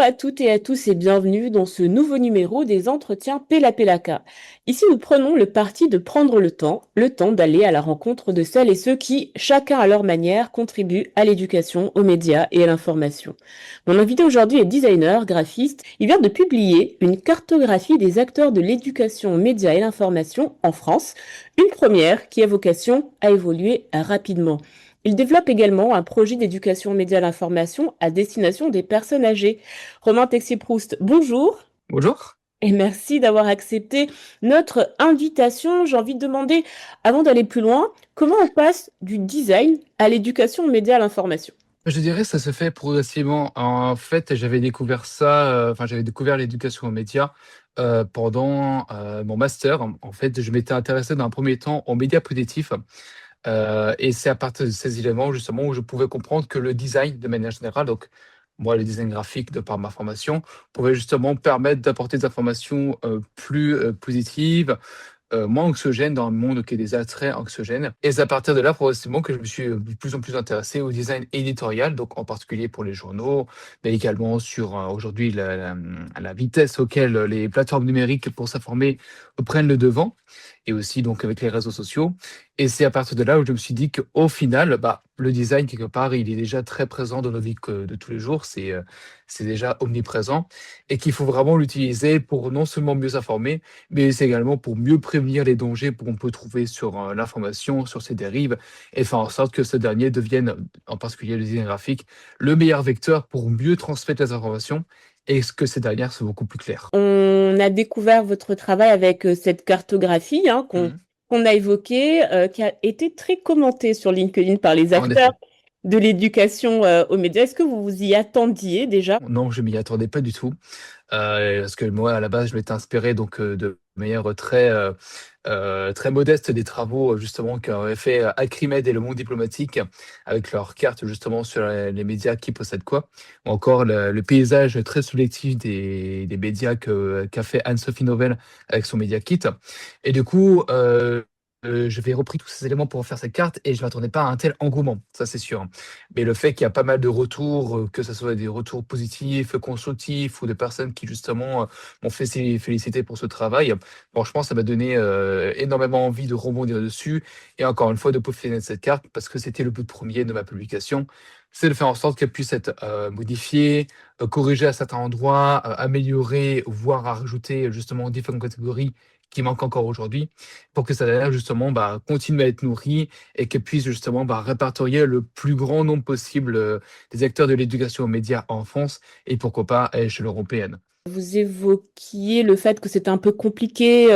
à toutes et à tous et bienvenue dans ce nouveau numéro des entretiens Pella Pelaka. Ici, nous prenons le parti de prendre le temps d'aller à la rencontre de celles et ceux qui, chacun à leur manière, contribuent à l'éducation, aux médias et à l'information. Mon invité aujourd'hui est designer, graphiste. Il vient de publier une cartographie des acteurs de l'éducation, aux médias et l'information en France, une première qui a vocation à évoluer rapidement. Il développe également un projet d'éducation aux médias à l'information à destination des personnes âgées. Romain Texier-Proust, bonjour Bonjour. et merci d'avoir accepté notre invitation. J'ai envie de demander, avant d'aller plus loin, comment on passe du design à l'éducation aux médias à l'information? Je dirais que ça se fait progressivement. En fait, j'avais découvert ça, j'avais découvert l'éducation aux médias, pendant, mon master. En fait, je m'étais intéressé dans un premier temps aux médias positifs, et c'est à partir de ces éléments justement où je pouvais comprendre que le design de manière générale, donc moi le design graphique de par ma formation, pouvait justement permettre d'apporter des informations, plus, positives, moins anxiogène dans un monde qui est des attraits anxiogènes. Et c'est à partir de là, progressivement, que je me suis de plus en plus intéressé au design éditorial, donc en particulier pour les journaux, mais également sur aujourd'hui la vitesse auquel les plateformes numériques pour s'informer prennent le devant, et aussi donc avec les réseaux sociaux. Et c'est à partir de là où je me suis dit qu'au final, bah, le design, quelque part, il est déjà très présent dans nos vies de tous les jours, c'est déjà omniprésent, et qu'il faut vraiment l'utiliser pour non seulement mieux s'informer, mais c'est également pour mieux prévenir les dangers qu'on peut trouver sur, l'information, sur ses dérives, et faire en sorte que ce dernier devienne, en particulier le design graphique, le meilleur vecteur pour mieux transmettre les informations et que ces dernières soient beaucoup plus claires. On a découvert votre travail avec cette cartographie Mmh. qu'on a évoquée, qui a été très commentée sur LinkedIn par les En acteurs effet. de l'éducation aux médias. Est-ce que vous vous y attendiez déjà? Non, je m'y attendais pas du tout. Parce que moi, à la base, je m'étais inspiré donc, de manière très modeste des travaux, justement qu'avaient fait, Acrimed et Le Monde Diplomatique avec leurs cartes justement sur les médias qui possèdent quoi, ou encore le paysage très sélectif des médias qu'a fait Anne-Sophie Novelle avec son Media Kit. Et du coup, j'avais repris tous ces éléments pour en faire cette carte et je m'attendais pas à un tel engouement, ça c'est sûr. Mais le fait qu'il y a pas mal de retours, que ça soit des retours positifs, constructifs ou de personnes qui justement, m'ont fait féliciter pour ce travail, franchement ça m'a donné, énormément envie de rebondir dessus et encore une fois de peaufiner cette carte parce que c'était le but premier de ma publication. C'est de faire en sorte qu'elle puisse être, modifiée, corrigée à certains endroits, améliorée, voire à rajouter justement différentes catégories qui manquent encore aujourd'hui pour que ça derrière justement, bah, continue à être nourrie et qu'elle puisse justement, bah, répertorier le plus grand nombre possible, des acteurs de l'éducation aux médias en France et pourquoi pas à l'échelle européenne. Vous évoquiez le fait que c'était un peu compliqué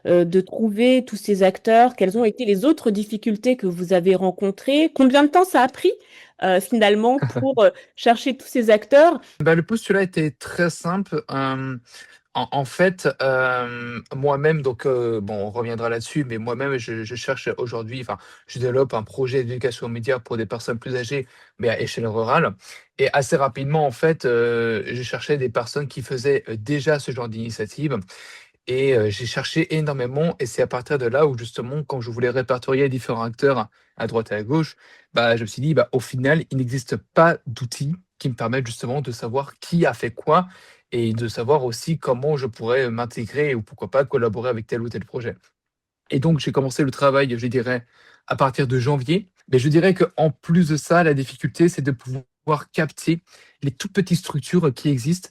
de trouver tous ces acteurs. Quelles ont été les autres difficultés que vous avez rencontrées? Combien de temps ça a pris finalement pour chercher tous ces acteurs? Bah, le postulat était très simple, en fait, moi-même donc, bon, on reviendra là-dessus, mais moi-même je cherche aujourd'hui, enfin, je développe un projet d'éducation aux médias pour des personnes plus âgées, mais à échelle rurale. Et assez rapidement, en fait, je cherchais des personnes qui faisaient, déjà ce genre d'initiative. Et j'ai cherché énormément et c'est à partir de là où justement, quand je voulais répertorier différents acteurs à droite et à gauche, bah, je me suis dit: «Bah, au final, il n'existe pas d'outils qui me permettent justement de savoir qui a fait quoi et de savoir aussi comment je pourrais m'intégrer ou pourquoi pas collaborer avec tel ou tel projet». Et donc j'ai commencé le travail, je dirais, à partir de janvier. Mais je dirais qu'en plus de ça, la difficulté, c'est de pouvoir capter les toutes petites structures qui existent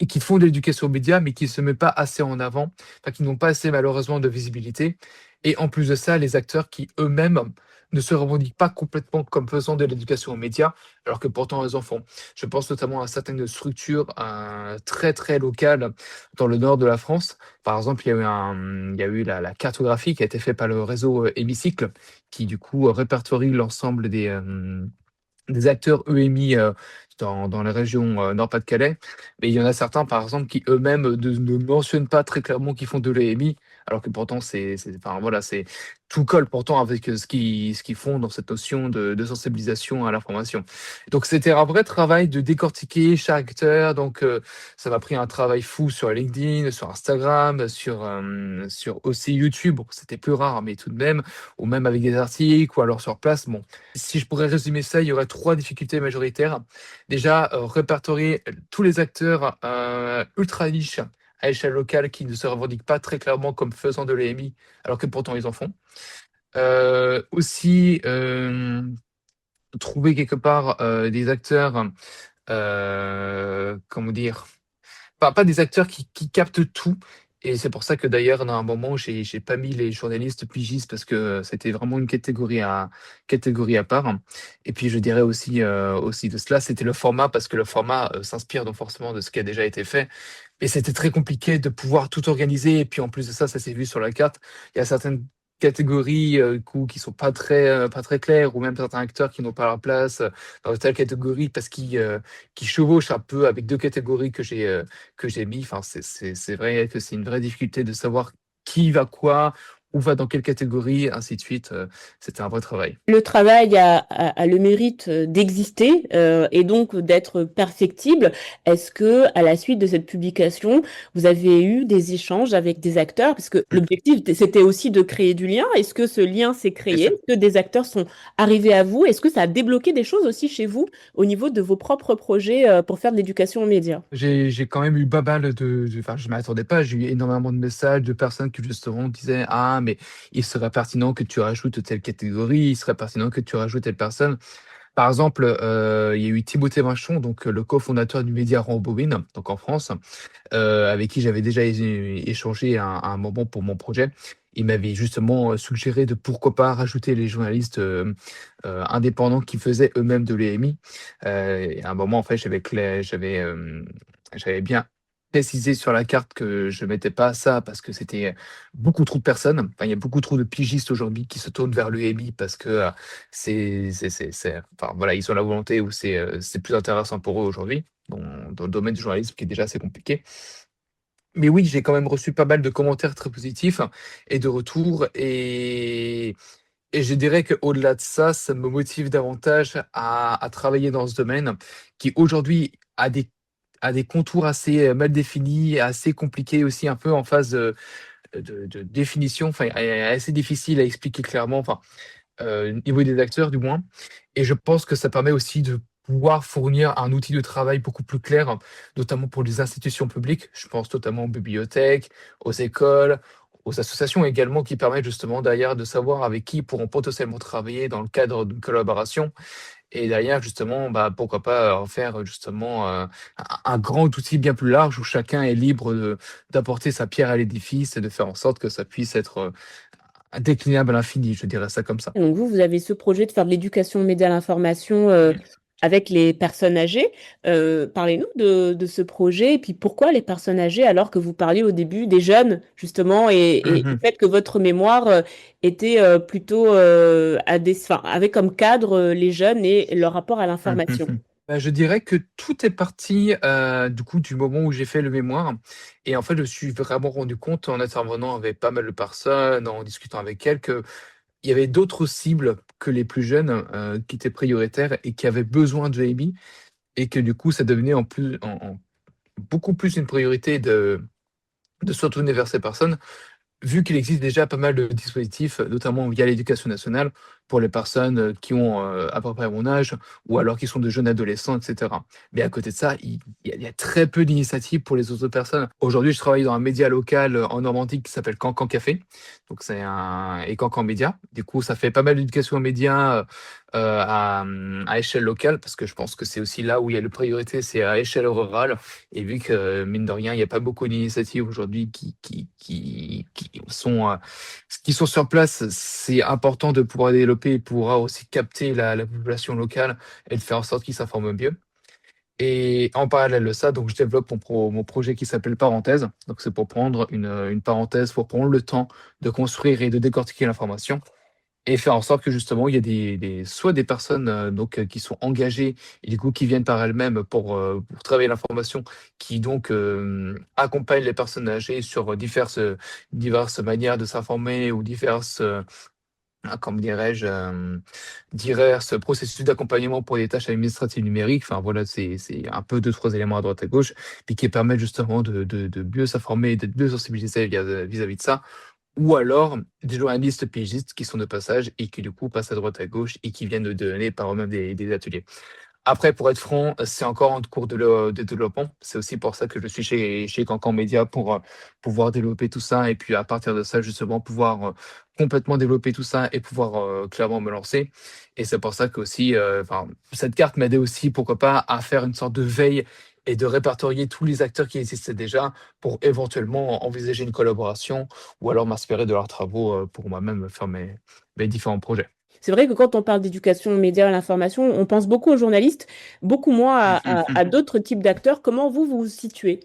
et qui font de l'éducation aux médias, mais qui ne se met pas assez en avant, enfin qui n'ont pas assez malheureusement de visibilité. Et en plus de ça, les acteurs qui eux-mêmes ne se revendiquent pas complètement comme faisant de l'éducation aux médias, alors que pourtant elles en font. Je pense notamment à certaines structures très très locales dans le nord de la France. Par exemple, il y a eu la cartographie qui a été faite par le réseau Hémicycle, qui du coup répertorie l'ensemble des acteurs EMI, dans la région, Nord-Pas-de-Calais. Mais il y en a certains, par exemple, qui eux-mêmes, ne mentionnent pas très clairement qu'ils font de l'EMI, alors que pourtant enfin voilà, tout colle pourtant avec, ce qu'ils font dans cette notion de sensibilisation à l'information. Donc c'était un vrai travail de décortiquer chaque acteur, donc ça m'a pris un travail fou sur LinkedIn, sur Instagram, sur aussi YouTube. Bon, c'était plus rare, mais tout de même, ou même avec des articles ou alors sur place. Bon, si je pourrais résumer ça, il y aurait 3 difficultés majoritaires. Déjà, répertorier tous les acteurs, ultra niches à échelle locale qui ne se revendiquent pas très clairement comme faisant de l'EMI, alors que pourtant ils en font. Aussi, trouver quelque part, des acteurs, comment dire? Pas des acteurs qui captent tout, et c'est pour ça que d'ailleurs, dans un moment, j'ai pas mis les journalistes pigistes parce que c'était vraiment une catégorie à part. Et puis je dirais aussi de cela, c'était le format, parce que le format, s'inspire donc forcément de ce qui a déjà été fait. Et c'était très compliqué de pouvoir tout organiser, et puis en plus de ça s'est vu sur la carte. Il y a certaines catégories, du coup, qui sont pas très claires, ou même certains acteurs qui n'ont pas leur place, dans telle catégorie, parce qu'ils chevauchent un peu avec 2 catégories que j'ai mis. Enfin, c'est vrai que c'est une vraie difficulté de savoir qui va quoi, où va dans quelle catégorie, ainsi de suite. C'était un vrai travail. Le travail a le mérite d'exister et donc d'être perfectible. Est-ce que, à la suite de cette publication, vous avez eu des échanges avec des acteurs? Parce que Mmh, l'objectif, c'était aussi de créer du lien. Est-ce que ce lien s'est bien créé? sûr. Est-ce que des acteurs sont arrivés à vous? Est-ce que ça a débloqué des choses aussi chez vous au niveau de vos propres projets pour faire de l'éducation aux médias? J'ai quand même eu pas mal de enfin, je m'attendais pas, j'ai eu énormément de messages de personnes qui justement disaient: «Ah, mais il serait pertinent que tu rajoutes telle catégorie, il serait pertinent que tu rajoutes telle personne». Par exemple, il y a eu Timothée Machon, donc le cofondateur du média Rambobine, donc en France, avec qui j'avais déjà échangé à un moment pour mon projet. Il m'avait justement, suggéré de pourquoi pas rajouter les journalistes, indépendants qui faisaient eux-mêmes de l'EMI. Et à un moment, en fait, j'avais bien précisé sur la carte que je mettais pas ça parce que c'était beaucoup trop de personnes. Enfin, il y a beaucoup trop de pigistes aujourd'hui qui se tournent vers l'EMI parce que, enfin, voilà, ils ont la volonté, ou c'est plus intéressant pour eux aujourd'hui, dans le domaine du journalisme qui est déjà assez compliqué. Mais oui, j'ai quand même reçu pas mal de commentaires très positifs et de retours, et je dirais qu'au-delà de ça, ça me motive davantage à travailler dans ce domaine qui aujourd'hui a des contours assez, mal définis, assez compliqués aussi, un peu en phase, de définition, enfin, est assez difficile à expliquer clairement, enfin, niveau des acteurs du moins. Et je pense que ça permet aussi de pouvoir fournir un outil de travail beaucoup plus clair, notamment pour les institutions publiques. Je pense notamment aux bibliothèques, aux écoles, aux associations également, qui permettent justement derrière de savoir avec qui ils pourront potentiellement travailler dans le cadre d'une collaboration. Et derrière justement, bah, pourquoi pas en faire justement, un grand outil bien plus large où chacun est libre d'apporter sa pierre à l'édifice et de faire en sorte que ça puisse être, déclinable à l'infini, je dirais ça comme ça. Donc vous avez ce projet de faire de l'éducation aux médias à l'information avec les personnes âgées. Parlez-nous de ce projet et puis pourquoi les personnes âgées alors que vous parliez au début des jeunes justement et du Mmh. fait que votre mémoire était plutôt enfin, avait comme cadre les jeunes et leur rapport à Mmh, mmh l'information. mh. Bah, je dirais que tout est parti, du coup, du moment où j'ai fait le mémoire, et en fait, je me suis vraiment rendu compte en intervenant avec pas mal de personnes, en discutant avec elles, qu'il y avait d'autres cibles que les plus jeunes, qui étaient prioritaires et qui avaient besoin de l'AMI, et que du coup, ça devenait en beaucoup plus une priorité de se retourner vers ces personnes. Vu qu'il existe déjà pas mal de dispositifs, notamment via l'éducation nationale, pour les personnes, qui ont, à peu près mon âge, ou alors qui sont de jeunes adolescents, et cetera. Mais à côté de ça, il y a très peu d'initiatives pour les autres personnes. Aujourd'hui, je travaille dans un média local, en Normandie, qui s'appelle Cancan Café, donc c'est un et Cancan Média. Du coup, ça fait pas mal d'éducation aux médias, à échelle locale, parce que je pense que c'est aussi là où il y a la priorité, c'est à échelle rurale. Et vu que, mine de rien, il y a pas beaucoup d'initiatives aujourd'hui qui sont sur place, c'est important de pouvoir développer et pouvoir aussi capter la population locale et de faire en sorte qu'ils s'informent mieux. Et en parallèle de ça, donc je développe mon projet qui s'appelle Parenthèse. Donc c'est pour prendre une parenthèse, pour prendre le temps de construire et de décortiquer l'information, et faire en sorte que justement il y ait soit des personnes, qui sont engagées et du coup qui viennent par elles-mêmes pour travailler l'information, qui donc, accompagnent les personnes âgées sur diverses manières de s'informer, ou comment dirais-je? Diverses processus d'accompagnement pour des tâches administratives numériques. Enfin voilà, c'est un peu 2-3 éléments à droite à gauche, puis qui permettent justement de mieux s'informer et d'être mieux sensibilisés vis-à-vis de ça. Ou alors des journalistes pigistes qui sont de passage et qui du coup passent à droite à gauche et qui viennent de donner par eux-mêmes des ateliers. Après, pour être franc, c'est encore en cours de développement. C'est aussi pour ça que je suis chez Cancan Media pour, pouvoir développer tout ça et puis à partir de ça, justement, pouvoir, complètement développer tout ça et pouvoir, clairement me lancer et c'est pour ça qu'aussi, enfin, cette carte m'aidait aussi, pourquoi pas, à faire une sorte de veille et de répertorier tous les acteurs qui existaient déjà pour éventuellement envisager une collaboration ou alors m'inspirer de leurs travaux, pour moi-même faire mes différents projets. C'est vrai que quand on parle d'éducation aux médias, à l'information, on pense beaucoup aux journalistes, beaucoup moins à d'autres types d'acteurs. Comment vous vous situez?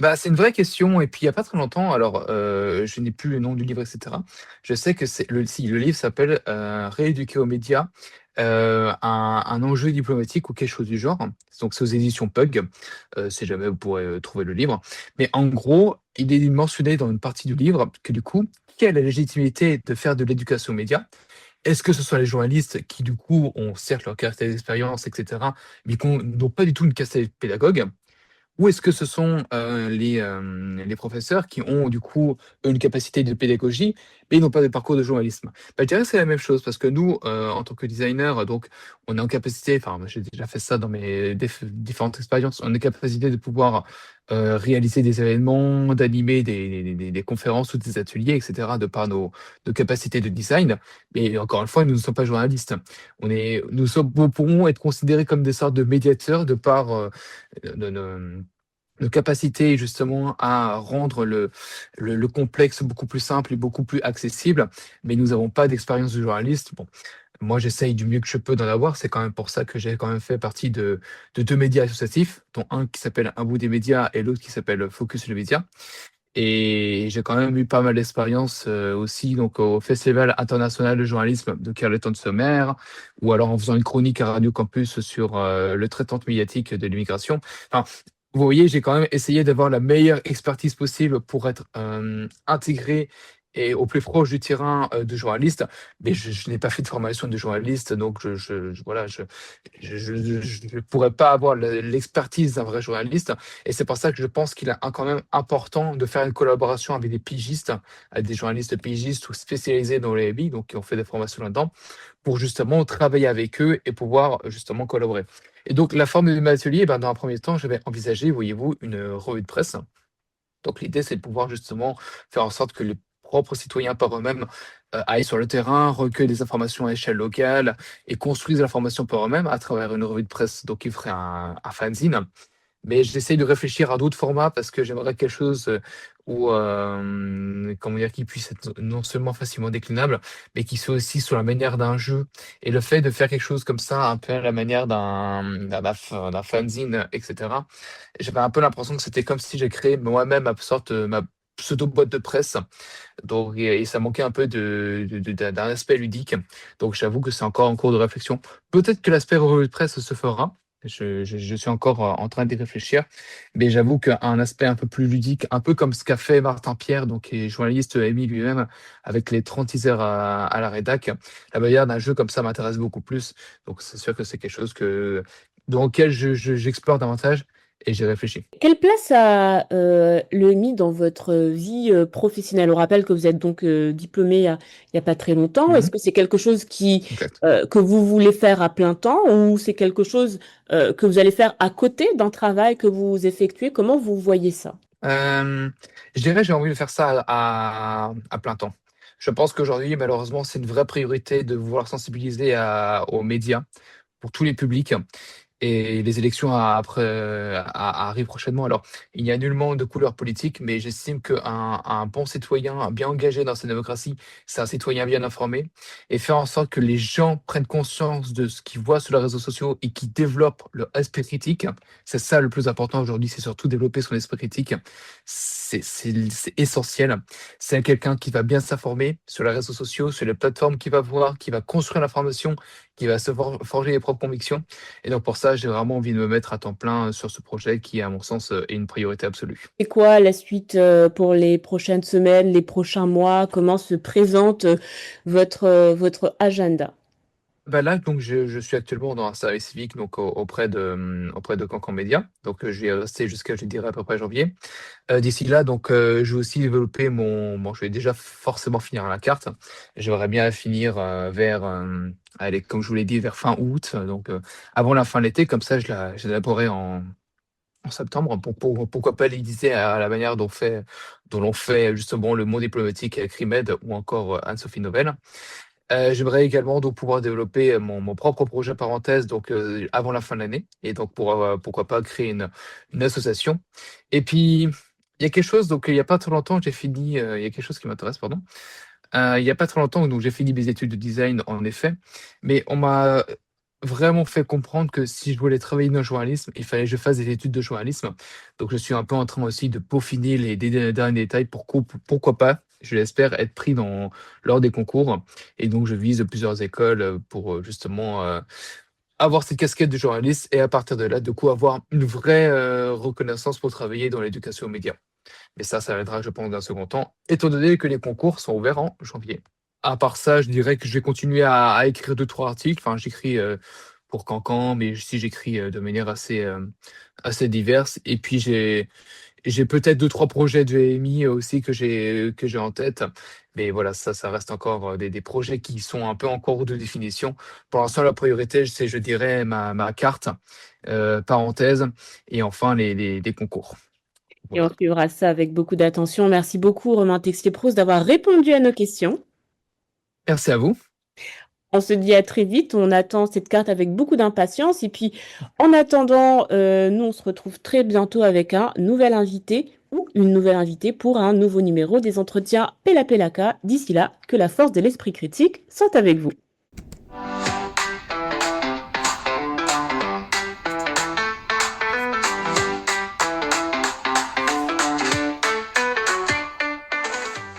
Bah, c'est une vraie question et puis il y a pas très longtemps, alors, je n'ai plus le nom du livre et cetera. Je sais que c'est le livre s'appelle, «Rééduquer aux médias, un enjeu diplomatique» ou quelque chose du genre. Donc c'est aux éditions Pug, si jamais vous pourrez, trouver le livre. Mais en gros, il est mentionné dans une partie du livre que du coup, qui a la légitimité de faire de l'éducation aux médias? Est-ce que ce sont les journalistes qui du coup ont certes leur carte d'expérience et cetera, mais qui n'ont pas du tout une casquette pédagogue? Ou est-ce que ce sont, les professeurs qui ont du coup une capacité de pédagogie, mais ils n'ont pas de parcours de journalisme? Bah, je dirais que c'est la même chose parce que nous, en tant que designer, donc on est en capacité, enfin moi j'ai déjà fait ça dans mes différentes expériences, on est capacité de pouvoir, réaliser des événements, d'animer des conférences ou des ateliers et cetera de par nos capacités de design. Mais encore une fois, nous ne sommes pas journalistes. Nous pourrons être considérés comme des sortes de médiateurs de par, nos capacités justement à rendre le complexe beaucoup plus simple et beaucoup plus accessible, mais nous n'avons pas d'expérience de journaliste. Bon, moi j'essaye du mieux que je peux d'en avoir, c'est quand même pour ça que j'ai quand même fait partie de 2 médias associatifs, dont un qui s'appelle Un bout des médias et l'autre qui s'appelle Focus le média et j'ai quand même eu pas mal d'expérience, aussi donc au Festival international de journalisme de Carleton-sur-Mer ou alors en faisant une chronique à Radio Campus sur, le traitement médiatique de l'immigration. Enfin, vous voyez, j'ai quand même essayé d'avoir la meilleure expertise possible pour être, intégré et au plus proche du terrain, de journaliste, mais je n'ai pas fait de formation de journaliste, donc voilà, je pourrais pas avoir l'expertise d'un vrai journaliste et c'est pour ça que je pense qu'il est quand même important de faire une collaboration avec des pigistes, avec des journalistes pigistes ou spécialisés dans les hobbies, donc qui ont fait des formations là-dedans, pour justement travailler avec eux et pouvoir justement collaborer. Et donc la forme de mes ateliers, ben, dans un premier temps, j'avais envisagé, voyez-vous, une revue de presse. Donc l'idée, c'est de pouvoir justement faire en sorte que les propres citoyens par eux-mêmes, aillent sur le terrain, recueillent des informations à échelle locale et construisent l'information par eux-mêmes à travers une revue de presse. Donc il ferait un fanzine. Mais j'essaie de réfléchir à d'autres formats parce que j'aimerais quelque chose, où, comment dire? Qui puisse être non seulement facilement déclinable, mais qui soit aussi sur la manière d'un jeu et le fait de faire quelque chose comme ça, un peu à la manière d'un fanzine et cetera, j'avais un peu l'impression que c'était comme si j'ai créé moi-même ma pseudo boîte de presse, donc et ça manquait un peu d'un aspect ludique, donc j'avoue que c'est encore en cours de réflexion. Peut-être que l'aspect revue de presse se fera, je suis encore, en train d'y réfléchir, mais j'avoue qu'un aspect un peu plus ludique, un peu comme ce qu'a fait Martin Pierre, donc qui est journaliste, émis lui-même, avec les 30 teasers à la rédac. La manière d'un jeu comme ça m'intéresse beaucoup plus, donc c'est sûr que c'est quelque chose dans lequel j'explore davantage et j'y réfléchis. Quelle place a l'EMI dans votre vie professionnelle? On rappelle que vous êtes donc diplômé il y a pas très longtemps. Mmh Est-ce mh. que c'est quelque chose Exact. que vous voulez faire à plein temps ou c'est quelque chose que vous allez faire à côté d'un travail que vous effectuez? Comment vous voyez ça? Hem, je dirais, j'ai envie de faire ça à plein temps. Je pense qu'aujourd'hui, malheureusement, c'est une vraie priorité de vouloir sensibiliser aux médias pour tous les publics. Et les élections arrivent prochainement. Alors, il n'y a nullement de couleur politique, mais j'estime qu'un bon citoyen bien engagé dans sa démocratie, c'est un citoyen bien informé et faire en sorte que les gens prennent conscience de ce qu'ils voient sur les réseaux sociaux et qui développent leur esprit critique. C'est ça le plus important aujourd'hui, c'est surtout développer son esprit critique. C'est essentiel. C'est quelqu'un qui va bien s'informer sur les réseaux sociaux, sur les plateformes qu'il va voir, qui va construire l'information, qui va se forger les propres convictions et donc pour ça, j'ai vraiment envie de me mettre à temps plein, sur ce projet qui, à mon sens, est une priorité absolue. C'est quoi la suite pour les prochaines semaines, les prochains mois? Comment se présente votre agenda? Bah, là, donc je suis actuellement dans un service civique donc auprès de Cancan Média, donc je vais y rester jusqu'à, je dirais, à peu près janvier. D'ici là donc je vais aussi développer je vais déjà forcément finir la carte. J'aimerais bien finir, vers, allez, comme je vous l'ai dit, vers fin août, avant la fin de l'été, comme ça je l'élaborerai en septembre, pourquoi pas l'Élysée à la manière dont l'on fait justement Le Monde diplomatique avec Rimed ou encore, Anne-Sophie Novelle. J'aimerais également donc pouvoir développer mon propre projet parenthèse avant la fin de l'année et donc pourquoi pas créer une association. Et puis, il y a quelque chose donc il y a pas trop longtemps, il y a quelque chose qui m'intéresse, pardon. Il y a pas trop longtemps, donc j'ai fini mes études de design en effet, mais on m'a vraiment fait comprendre que si je voulais travailler dans le journalisme, il fallait que je fasse des études de journalisme. Donc je suis un peu en train aussi de peaufiner les derniers détails pourquoi pas, je l'espère, être pris lors des concours et donc je vise plusieurs écoles, pour, justement, avoir cette casquette de journaliste et à partir de là, de quoi avoir une vraie, reconnaissance pour travailler dans l'éducation aux médias. Mais ça viendra, je pense, d'un second temps, étant donné que les concours sont ouverts en janvier. À part ça, je dirais que je vais continuer à écrire 2-3 articles. Enfin, j'écris, pour Cancan, mais aussi j'écris, de manière assez diverse et puis j'ai peut-être 2-3 projets de VMI aussi que j'ai en tête. Mais voilà, ça reste encore, des projets qui sont un peu en cours de définition. Pour l'instant, la priorité, c'est, je dirais, ma carte, parenthèse et enfin les concours. Et on Voilà. suivra ça avec beaucoup d'attention. Merci beaucoup, Romain Texier-Proust, d'avoir répondu à nos questions. Merci à vous. On se dit à très vite. On attend cette carte avec beaucoup d'impatience. Et puis, en attendant, nous, on se retrouve très bientôt avec un nouvel invité ou une nouvelle invitée pour un nouveau numéro des entretiens Pella Pelaka. D'ici là, que la force de l'esprit critique soit avec vous.